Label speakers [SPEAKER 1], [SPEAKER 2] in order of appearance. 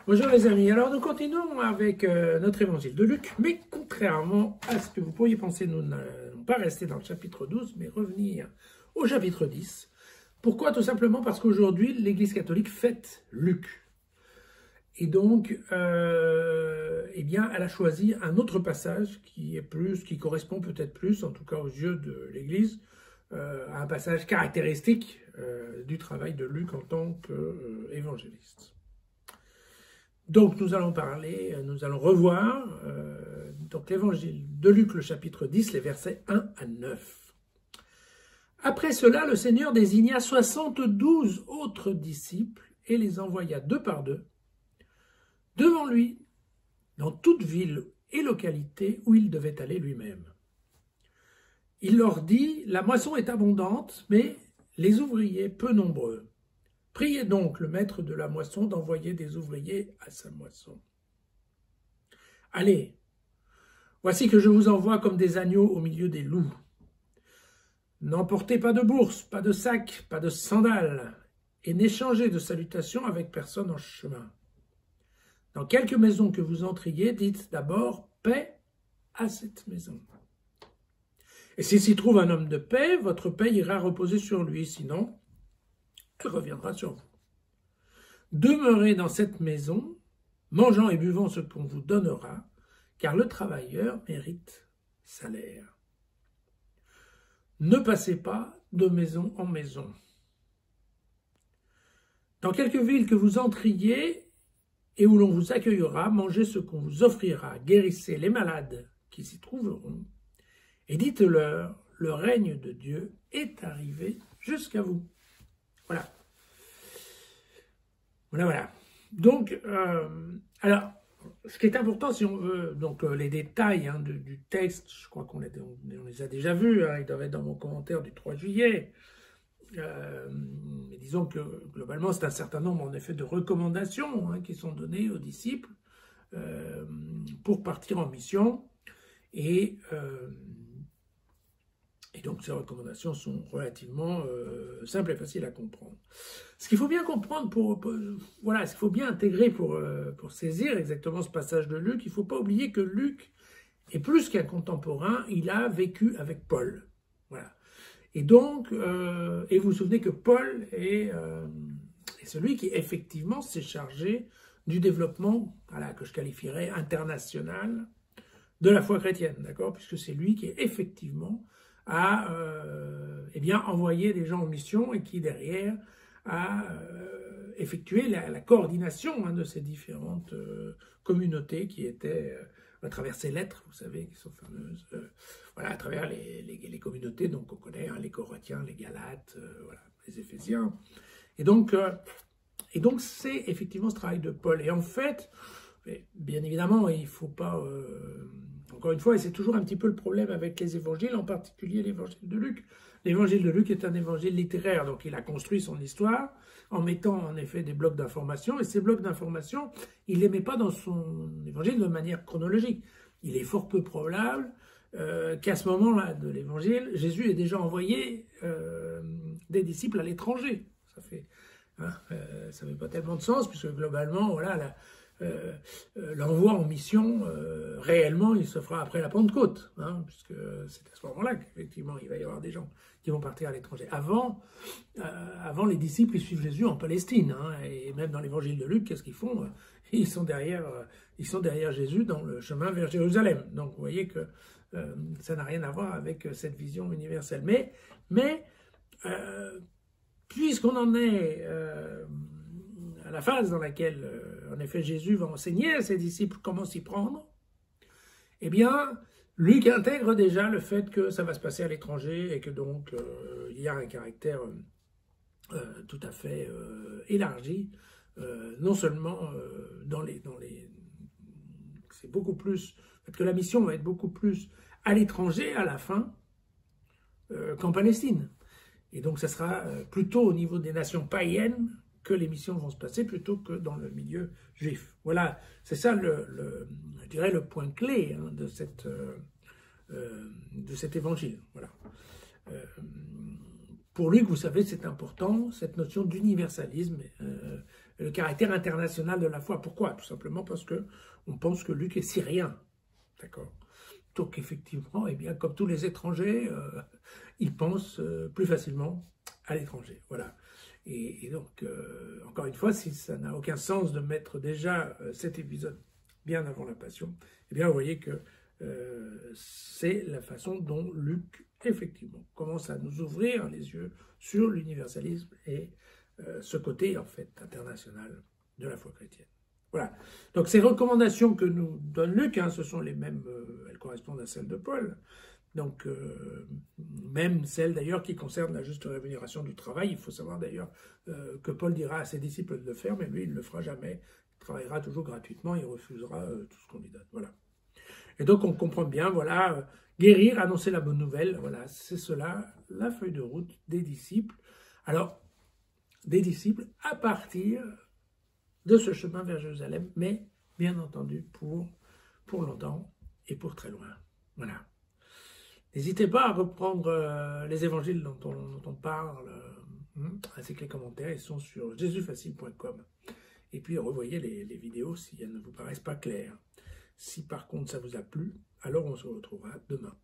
[SPEAKER 1] Bonjour les amis, alors nous continuons avec notre évangile de Luc, mais contrairement à ce que vous pourriez penser, nous n'allons pas rester dans le chapitre 12, mais revenir au chapitre 10. Pourquoi? Tout simplement parce qu'aujourd'hui, l'Église catholique fête Luc. Et donc, eh bien, elle a choisi un autre passage qui correspond peut-être plus, en tout cas aux yeux de l'Église, à un passage caractéristique du travail de Luc en tant qu'évangéliste. Donc nous allons revoir donc l'évangile de Luc, le chapitre 10, les versets 1 à 9. Après cela, le Seigneur désigna 72 autres disciples et les envoya deux par deux devant lui dans toute ville et localité où il devait aller lui-même. Il leur dit: la moisson est abondante, mais les ouvriers peu nombreux. Priez donc le maître de la moisson d'envoyer des ouvriers à sa moisson. Allez, voici que je vous envoie comme des agneaux au milieu des loups. N'emportez pas de bourse, pas de sac, pas de sandales, et n'échangez de salutations avec personne en chemin. Dans quelque maison que vous entriez, dites d'abord paix à cette maison. Et s'il s'y trouve un homme de paix, votre paix ira reposer sur lui, sinon elle reviendra sur vous. Demeurez dans cette maison, mangeant et buvant ce qu'on vous donnera, car le travailleur mérite salaire. Ne passez pas de maison en maison. Dans quelque ville que vous entriez et où l'on vous accueillera, mangez ce qu'on vous offrira, guérissez les malades qui s'y trouveront, et dites-leur, le règne de Dieu est arrivé jusqu'à vous. Voilà. Voilà. Donc, alors, ce qui est important, si on veut, donc les détails du texte, je crois qu'on les a déjà vus, ils doivent être dans mon commentaire du 3 juillet. Mais disons que globalement, c'est un certain nombre, en effet, de recommandations qui sont données aux disciples pour partir en mission. Et donc, ces recommandations sont relativement simples et faciles à comprendre. Ce qu'il faut bien comprendre, ce qu'il faut bien intégrer pour saisir exactement ce passage de Luc, il ne faut pas oublier que Luc est plus qu'un contemporain, il a vécu avec Paul. Voilà. Et donc, et vous vous souvenez que Paul est celui qui, effectivement, s'est chargé du développement, que je qualifierais international, de la foi chrétienne, d'accord, puisque c'est lui qui, effectivement, a envoyé des gens en mission et qui, derrière, a effectué la coordination de ces différentes communautés qui étaient, à travers ces lettres, vous savez, qui sont fameuses, à travers les communautés, donc on connaît les Corinthiens, les Galates, les Éphésiens. Et donc c'est effectivement ce travail de Paul. Et en fait, bien évidemment, il ne faut pas... encore une fois, et c'est toujours un petit peu le problème avec les évangiles, en particulier l'évangile de Luc. L'évangile de Luc est un évangile littéraire, donc il a construit son histoire en mettant en effet des blocs d'information, et ces blocs d'information, il ne les met pas dans son évangile de manière chronologique. Il est fort peu probable qu'à ce moment-là de l'évangile, Jésus ait déjà envoyé des disciples à l'étranger. Ça fait pas tellement de sens, puisque globalement, l'envoi en mission, réellement, il se fera après la Pentecôte, puisque c'est à ce moment-là qu'effectivement, il va y avoir des gens qui vont partir à l'étranger. Avant, les disciples, ils suivent Jésus en Palestine, et même dans l'évangile de Luc, qu'est-ce qu'ils font? Ils sont derrière Jésus dans le chemin vers Jérusalem. Donc, vous voyez que ça n'a rien à voir avec cette vision universelle. Mais puisqu'on en est à la phase dans laquelle, en effet, Jésus va enseigner à ses disciples comment s'y prendre, eh bien, Luc intègre déjà le fait que ça va se passer à l'étranger et que donc il y a un caractère tout à fait élargi, non seulement c'est beaucoup plus, que la mission va être beaucoup plus à l'étranger à la fin qu'en Palestine. Et donc, ça sera plutôt au niveau des nations païennes que les missions vont se passer plutôt que dans le milieu juif. Voilà, c'est ça, je dirais, le point clé de cet évangile. Voilà. Pour Luc, vous savez, c'est important, cette notion d'universalisme le caractère international de la foi. Pourquoi? Tout simplement parce que on pense que Luc est syrien. D'accord? Donc effectivement, eh bien, comme tous les étrangers, ils pensent plus facilement à l'étranger. Voilà. Et donc, encore une fois, si ça n'a aucun sens de mettre déjà cet épisode bien avant la Passion, eh bien, vous voyez que c'est la façon dont Luc, effectivement, commence à nous ouvrir les yeux sur l'universalisme et ce côté, en fait, international de la foi chrétienne. Voilà. Donc, ces recommandations que nous donne Luc, hein, ce sont les mêmes, elles correspondent à celles de Paul. Donc, même celles d'ailleurs qui concernent la juste rémunération du travail. Il faut savoir d'ailleurs que Paul dira à ses disciples de le faire, mais lui, il ne le fera jamais. Il travaillera toujours gratuitement, il refusera tout ce qu'on lui donne. Voilà. Et donc, on comprend bien, voilà, guérir, annoncer la bonne nouvelle, voilà, c'est cela, la feuille de route des disciples. Alors, des disciples à partir de ce chemin vers Jérusalem, mais bien entendu pour longtemps et pour très loin. Voilà. N'hésitez pas à reprendre les évangiles dont on parle, ainsi que les commentaires, ils sont sur jésusfacile.com. Et puis revoyez les vidéos si elles ne vous paraissent pas claires. Si par contre ça vous a plu, alors on se retrouvera demain.